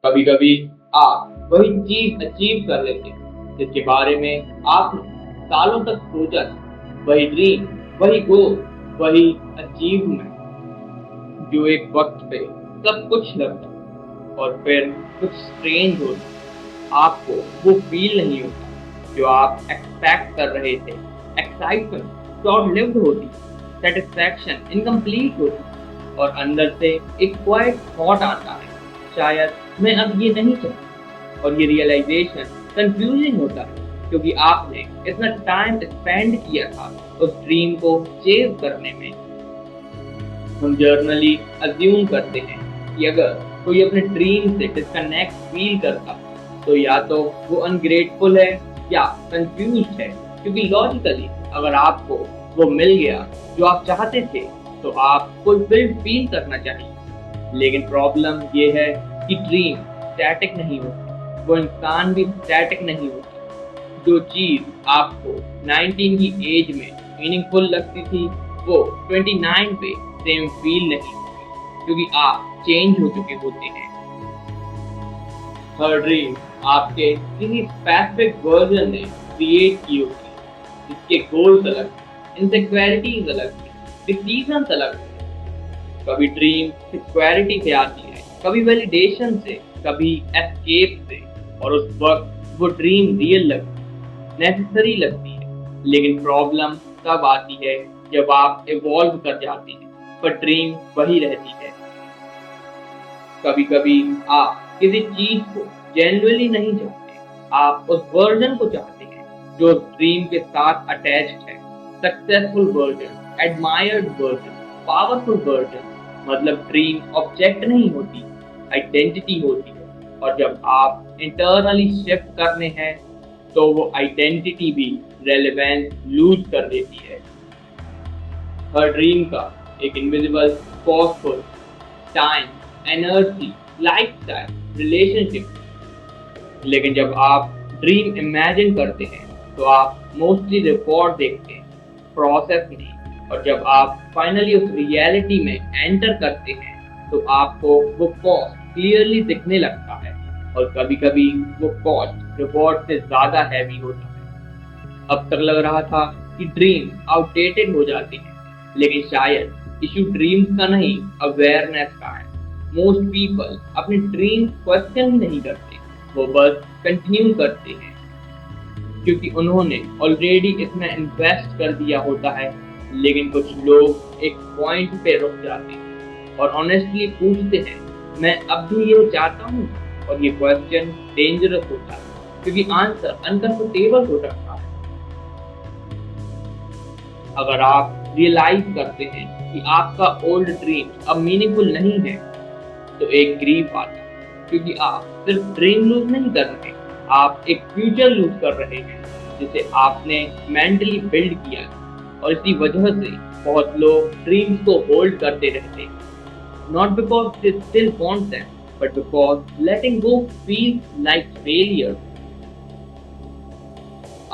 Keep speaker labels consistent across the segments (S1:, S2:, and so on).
S1: कभी कभी आप वही चीज अचीव कर लेते हैं जिसके बारे में आपने सालों तक सोचा था। वही ड्रीम, वही गोल, वही अचीवमेंट जो एक वक्त पे सब कुछ लगता है और फिर कुछ स्ट्रेंज होता है। आपको वो फील नहीं होता जो आप एक्सपेक्ट कर रहे थे। एक्साइटमेंट शॉर्ट लिव्ड होती, सेटिस्फैक्शन इनकम्प्लीट होती और अंदर से एक क्वाइट थॉट आता है, शायद मैं अब ये नहीं चाहता। और ये रियलाइजेशन कंफ्यूजिंग होता है क्योंकि आपने इतना टाइम स्पेंड किया था उस ड्रीम को चेज करने में। हम जर्नली अज्यूम करते हैं कि अगर कोई अपने ड्रीम से डिस्कनेक्ट फील करता तो या तो वो अनग्रेटफुल है या कंफ्यूज्ड है, क्योंकि लॉजिकली अगर आपको वो मिल गया जो आप चाहते थे तो आप फुलफिल्ड फील करना चाहिए। लेकिन प्रॉब्लम ये है कि ड्रीम स्टैटिक नहीं होती, वो इंसान भी स्टैटिक नहीं होती। जो चीज आपको 19 की एज में मीनिंगफुल लगती थी वो 29 पे सेम फील नहीं होगी, क्योंकि आप चेंज हो चुके होते हैं। हर ड्रीम आपके किसी स्पेसिफिक वर्जन ने क्रिएट की होती है, जिसके गोल्स अलग, इनसिक्योरिटीज अलग, डिसीजंस अलग थे। कभी ड्रीम सिक्योरिटी से आती है, कभी वैलिडेशन से, कभी एस्केप से, और उस वक्त वो ड्रीम रियल लगती, नेसेसरी लगती है। लेकिन प्रॉब्लम तब आती है जब आप इवॉल्व कर जाते हैं पर ड्रीम वही रहती है। कभी कभी आप किसी चीज को जेन्युइनली नहीं चाहते, आप उस वर्जन को चाहते हैं जो उस ड्रीम के साथ अटैच्ड है। Successful version, admired version, powerful version. मतलब ड्रीम ऑब्जेक्ट नहीं होती, आइडेंटिटी होती है। और जब आप इंटरनली शिफ्ट करने हैं तो वो आइडेंटिटी भी रेलेवेंस लूज कर देती है। हर ड्रीम का एक invisible costful time, energy, lifestyle, relationship. लेकिन जब आप ड्रीम इमेजिन करते हैं तो आप मोस्टली रिकॉर्ड देखते हैं, प्रोसेस नहीं। और जब आप फाइनली उस रियलिटी में एंटर करते हैं तो आपको वो कॉस्ट क्लियरली दिखने लगता है। और कभी कभी वो कॉस्ट रिवॉर्ड से ज्यादा हैवी होता है। अब तक लग रहा था कि ड्रीम आउटडेटेड हो जाती है, लेकिन शायद इशू ड्रीम्स का नहीं, अवेयरनेस का है। मोस्ट पीपल अपने ड्रीम क्वेश्चन ही नहीं करते, वो बस कंटिन्यू करते हैं क्योंकि उन्होंने ऑलरेडी इतना इन्वेस्ट कर दिया होता है। लेकिन कुछ लोग एक पॉइंट पे रुक जाते हैं और ऑनेस्टली पूछते हैं, मैं अब भी ये चाहता हूँ। और ये क्वेश्चन डेंजरस होता है क्योंकि आंसर अनकंफर्टेबल हो सकता है। अगर आप रियलाइज करते हैं कि आपका ओल्ड ड्रीम अब मीनिंगफुल नहीं है तो एक ग्रीफ आता है, क्योंकि आप सिर्फ ड्रीम लूज नहीं कर रहे, आप एक फ्यूचर लूज कर रहे हैं जिसे आपने मेंटली बिल्ड किया है। और इसी वजह से बहुत लोग ड्रीम्स को होल्ड करते रहते हैं, not because they still want them but because letting go feels like failure.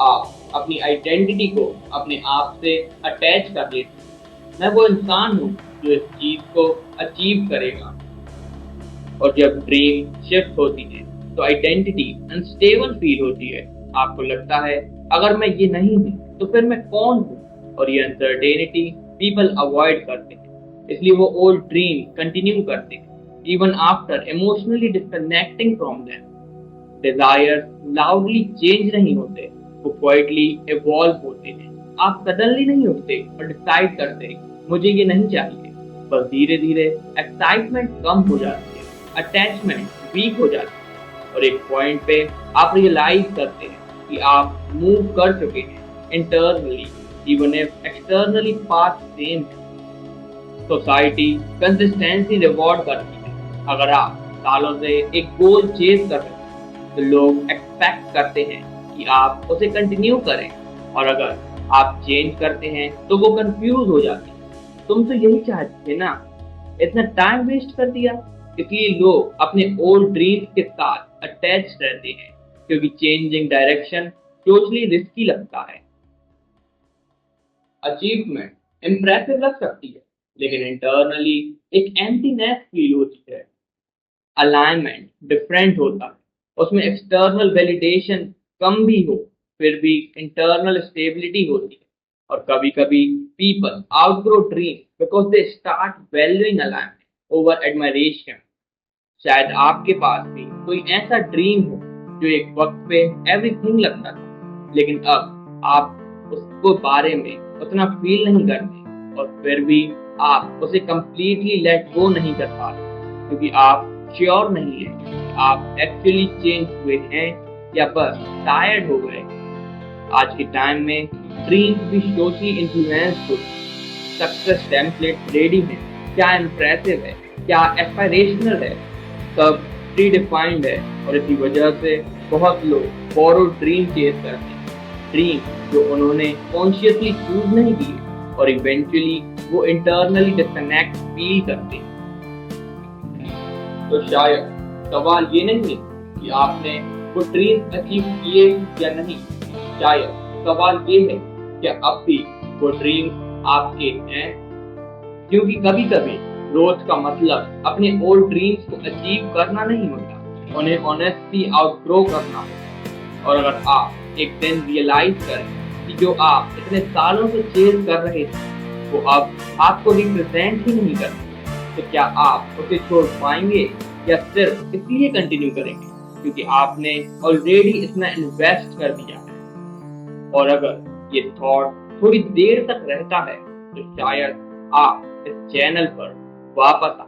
S1: आप अपनी आइडेंटिटी को अपने आप से अटैच कर लेते हैं। मैं वो इंसान हूँ जो इस चीज को अचीव करेगा। और जब ड्रीम शिफ्ट होती है तो आइडेंटिटी अनस्टेबल फील होती है। आपको लगता है अगर मैं ये नहीं हूँ तो फिर मैं कौन हूँ। और ये अनसर्टेनिटी पीपल अवॉइड करते हैं, इसलिए वो ओल्ड ड्रीम कंटिन्यू करते हैं even after emotionally disconnecting from them. Desires loudly change नहीं होते, वो क्वाइटली इवॉल्व होते हैं। आप सडनली नहीं उठते और डिसाइड करते मुझे ये नहीं चाहिए। बस धीरे धीरे एक्साइटमेंट कम हो जाती है, अटैचमेंट वीक हो जाती है और एक पॉइंट पे आप रियलाइज करते हैं कि आप मूव कर चुके हैं internally, even if externally path same है। सोसाइटी कंसिस्टेंसी रिवॉर्ड करती है। अगर आप सालों से एक गोल चेज कर रहे हैं तो लोग एक्सपेक्ट करते हैं कि आप उसे कंटिन्यू करें। और अगर आप चेंज करते हैं तो वो कंफ्यूज हो जाते हैं, तुम तो यही चाहते थे ना, इतना टाइम वेस्ट कर दिया। इसलिए लोग अपने ओल्ड ड्रीम्स के साथ अटैच रहते हैं क्योंकि चेंजिंग डायरेक्शन सोचली रिस्की लगता है। अचीवमेंट इम्प्रेसिव लग सकती है लेकिन इंटरनली एक एम्प्टीनेस फील होती है। अलाइनमेंट डिफरेंट होता है, उसमें एक्सटर्नल वैलिडेशन कम भी हो, फिर भी इंटरनल स्टेबिलिटी होती है। और कभी कभी people outgrow dream because they start valuing alignment over admiration. शायद आपके पास भी कोई ऐसा ड्रीम हो जो एक वक्त पे एवरीथिंग लगता था, लेकिन अब आप उसको बारे में उतना फील नहीं करते, और फिर भी आप उसे कंप्लीटली लेट गो नहीं कर पा रहे, क्योंकि आप श्योर नहीं है कि आप एक्चुअली चेंज हुए हैं या बस टायर्ड हो गए। आज के टाइम में ड्रीम्स भी सोशली इन्फ्लुएंस्ड होती है, सक्सेस टेम्पलेट रेडी है, क्या इम्प्रेसिव है, क्या एस्पायरेशनल है, सब प्री डिफाइंड है। और इसी वजह से बहुत लोग बोरोड ड्रीम चेस करते हैं, ड्रीम जो उन्होंने कॉन्शियसली चूज नहीं किए, और इवेंचुअली वो इंटरनली डिस्कनेक्ट फील करते हैं। तो शायद सवाल ये नहीं है कि आपने वो ड्रीम अचीव किए या नहीं, शायद सवाल ये है कि अब भी वो ड्रीम आपके हैं। क्योंकि कभी कभी ग्रोथ का मतलब अपने ओल्ड ड्रीम्स को अचीव करना नहीं होता, उन्हें ऑनेस्टली आउटग्रो करना होता। और अगर आप एक दिन रियलाइज करें कि जो आप इतने सालों से चेज कर रहे थे वो अब आपको रिप्रेजेंट ही नहीं करते, तो क्या आप उसे छोड़ पाएंगे या सिर्फ इसलिए कंटिन्यू करेंगे क्योंकि आपने ऑलरेडी इतना इन्वेस्ट कर दिया है? और अगर ये थॉट थोड़ी देर तक रहता है तो शायद आप इस चैनल पर वापस आ